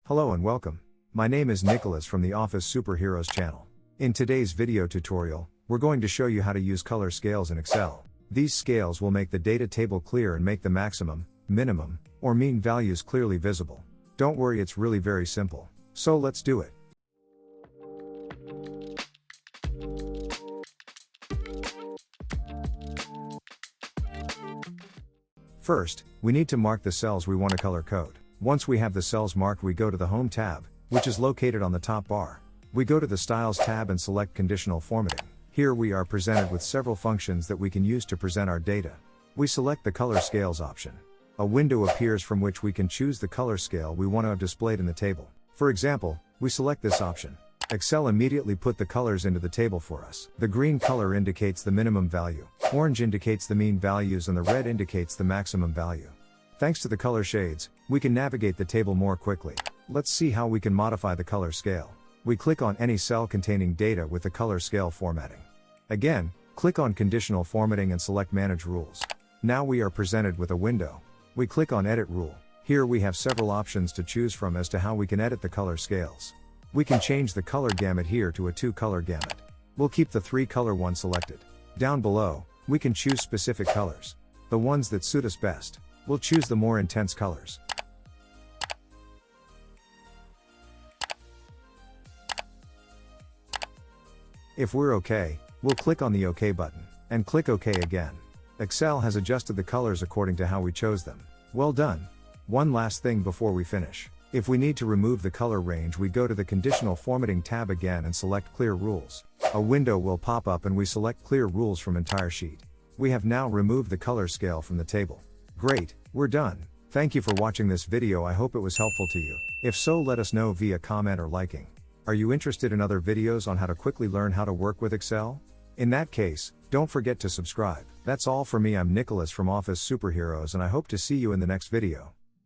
Hello and welcome. My name is Nicholas from the Office Superheroes channel. In today's video tutorial, we're going to show you how to use color scales in Excel. These scales will make the data table clear and make the maximum, minimum, or mean values clearly visible. Don't worry, it's really very simple. So let's do it. First, we need to mark the cells we want to color code. Once we have the cells marked, we go to the Home tab, which is located on the top bar. We go to the Styles tab and select Conditional Formatting. Here we are presented with several functions that we can use to present our data. We select the Color Scales option. A window appears from which we can choose the color scale we want to have displayed in the table. For example, we select this option. Excel immediately put the colors into the table for us. The green color indicates the minimum value, orange indicates the mean values, and the red indicates the maximum value. Thanks to the color shades, we can navigate the table more quickly. Let's see how we can modify the color scale. We click on any cell containing data with the color scale formatting. Again, click on Conditional Formatting and select Manage Rules. Now we are presented with a window. We click on Edit Rule. Here we have several options to choose from as to how we can edit the color scales. We can change the color gamut here to a 2-color gamut. We'll keep the 3-color one selected. Down below, we can choose specific colors. The ones that suit us best. We'll choose the more intense colors. If we're OK, we'll click on the OK button, and click OK again. Excel has adjusted the colors according to how we chose them. Well done! One last thing before we finish. If we need to remove the color range, we go to the Conditional Formatting tab again and select Clear Rules. A window will pop up and we select Clear Rules from entire sheet. We have now removed the color scale from the table. Great, we're done. Thank you for watching this video. I hope it was helpful to you. If so, let us know via comment or liking. Are you interested in other videos on how to quickly learn how to work with Excel? In that case, don't forget to subscribe. That's all for me. I'm Nicholas from Office Superheroes, and I hope to see you in the next video.